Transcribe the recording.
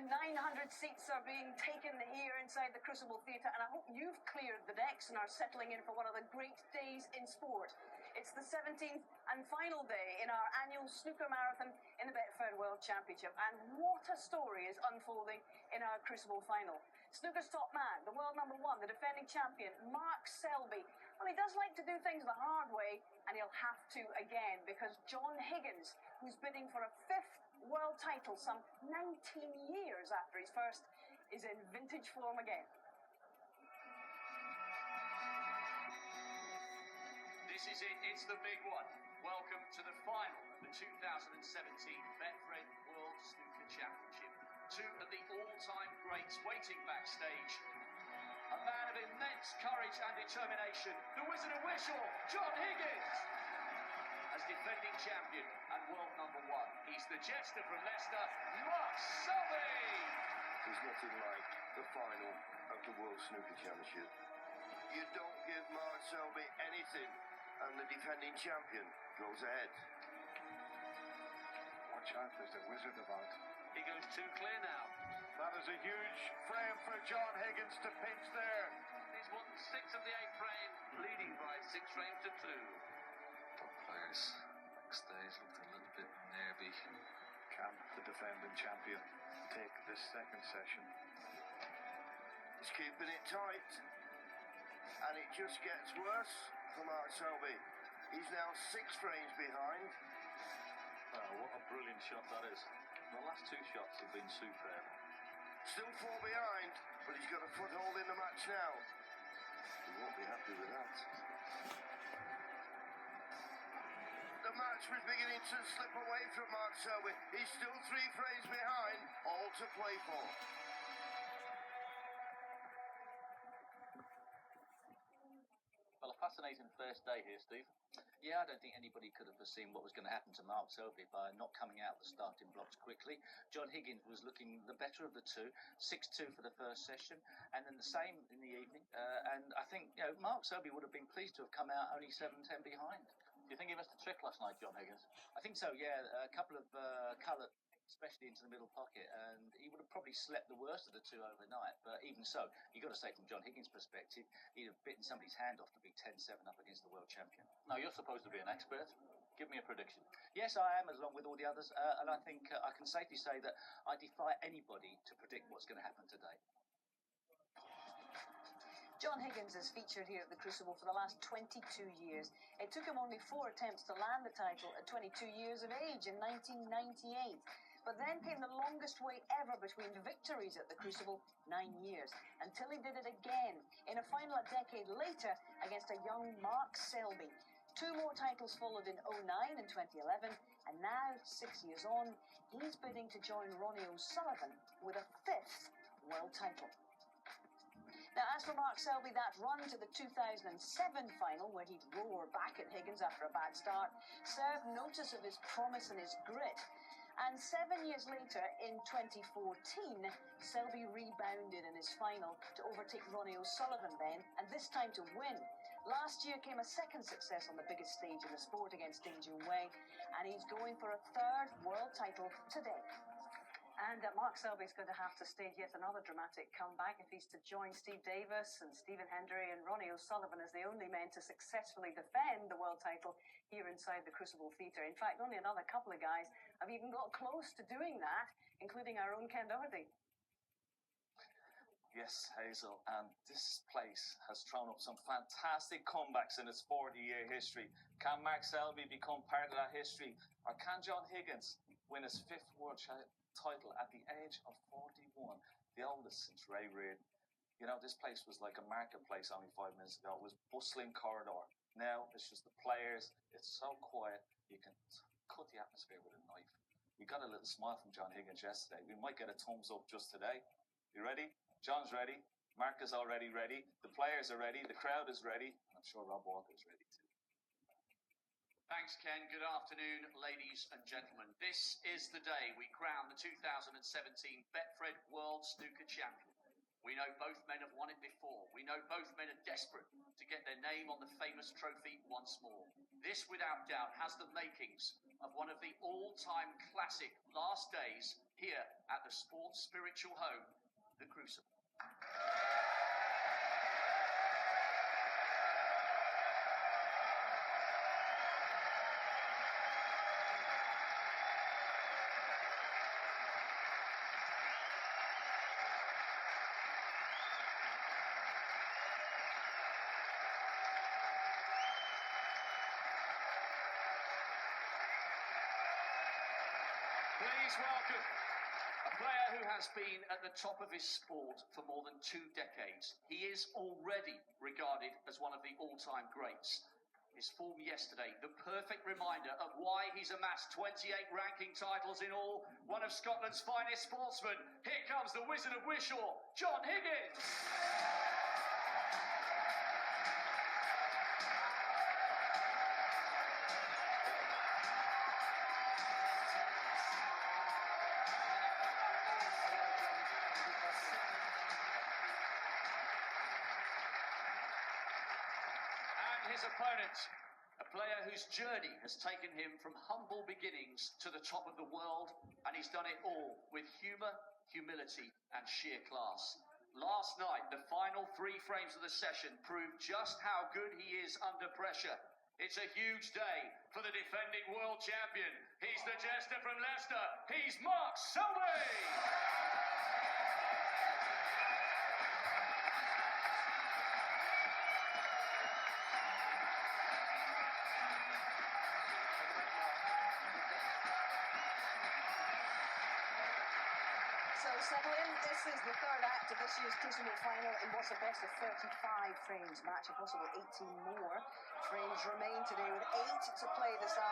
900 seats are being taken here inside the Crucible Theatre, and I hope you've cleared the decks and are settling in for one of the great days in sport. It's the 17th and final day in our annual snooker marathon in the Betfred World Championship, and what a story is unfolding in our Crucible final. Snooker's top man, the world number one, the defending champion, Mark Selby. Well, he does like to do things the hard way, and he'll have to again, because John Higgins, who's bidding for a 5th world title some 19 years after his first, is in vintage form again. This is it, it's the big one. Welcome to the final of the 2017 Betfred World Snooker Championship. Two of the all-time greats waiting backstage. A man of immense courage and determination, the Wizard of Whistle, John Higgins. As defending champion and world number one, he's the jester from Leicester, Mark Selby. There's nothing like the final of the World Snooker Championship. You don't give Mark Selby anything, and the defending champion goes ahead. Watch out, there's a wizard about. He goes too clear now. That is a huge frame for John Higgins to pinch there. He's won 6 of the 8 frames, leading by 6 frames to 2. Top players backstage looked a little bit nervy. Can the defending champion take this second session? He's keeping it tight, and it just gets worse for Mark Selby. He's now 6 frames behind. Oh, what a brilliant shot that is. The last 2 shots have been superb. Still 4 behind, but he's got a foothold in the match now. He won't be happy with that. The match was beginning to slip away from Mark Selby. He's still 3 frames behind, all to play for. Well, a fascinating first day here, Steve. Yeah, I don't think anybody could have foreseen what was going to happen to Mark Selby by not coming out the starting blocks quickly. John Higgins was looking the better of the two, 6-2 for the first session, and then the same in the evening. And I think, Mark Selby would have been pleased to have come out only 7-10 behind. Do you think he missed a trick last night, John Higgins? I think so, yeah. A couple of colour, especially into the middle pocket, and he would have probably slept the worst of the two overnight. But even so, you've got to say from John Higgins' perspective, he'd have bitten somebody's hand off to be 10-7 up against the world champion. Now, you're supposed to be an expert. Give me a prediction. Yes, I am, along with all the others, and I think I can safely say that I defy anybody to predict what's going to happen today. John Higgins has featured here at the Crucible for the last 22 years. It took him only 4 attempts to land the title at 22 years of age in 1998. But then came the longest wait ever between victories at the Crucible, 9 years, until he did it again in a final a decade later against a young Mark Selby. 2 more titles followed in 2009 and 2011, and now, 6 years on, he's bidding to join Ronnie O'Sullivan with a 5th world title. Now, as for Mark Selby, that run to the 2007 final, where he'd roar back at Higgins after a bad start, served notice of his promise and his grit. And 7 years later, in 2014, Selby rebounded in his final to overtake Ronnie O'Sullivan then, and this time to win. Last year came a second success on the biggest stage in the sport against Ding Junhui, and he's going for a 3rd world title today. And Mark Selby's going to have to stage yet another dramatic comeback if he's to join Steve Davis and Stephen Hendry and Ronnie O'Sullivan as the only men to successfully defend the world title here inside the Crucible Theatre. In fact, only another couple of guys have even got close to doing that, including our own Ken Doherty. Yes, Hazel, and this place has thrown up some fantastic comebacks in its 40-year history. Can Mark Selby become part of that history? Or can John Higgins win his 5th world title at the age of 41, the oldest since Ray Reardon? This place was like a marketplace only 5 minutes ago. It was bustling corridor. Now it's just the players. It's so quiet, you can cut the atmosphere with a knife. We got a little smile from John Higgins yesterday. We might get a thumbs up just today. You ready? John's ready. Mark is already ready. The players are ready. The crowd is ready. And I'm sure Rob Walker is ready too. Thanks, Ken. Good afternoon, ladies and gentlemen. This is the day we crown the 2017 Betfred World Snooker Champion. We know both men have won it before. We know both men are desperate to get their name on the famous trophy once more. This, without doubt, has the makings of one of the all-time classic last days here at the sports spiritual home, the Crucible. Please welcome a player who has been at the top of his sport for more than 2 decades. He is already regarded as one of the all-time greats. His form yesterday, the perfect reminder of why he's amassed 28 ranking titles in all, one of Scotland's finest sportsmen. Here comes the Wizard of Wishaw, John Higgins. His opponent, a player whose journey has taken him from humble beginnings to the top of the world, and he's done it all with humour, humility and sheer class. Last night, the final 3 frames of the session proved just how good he is under pressure. It's a huge day for the defending world champion. He's the jester from Leicester. He's Mark Selby. So settle in. This is the third act of this year's Crucible final in what's a best of 35 frames match. A possible 18 more frames remain today with 8 to play this afternoon.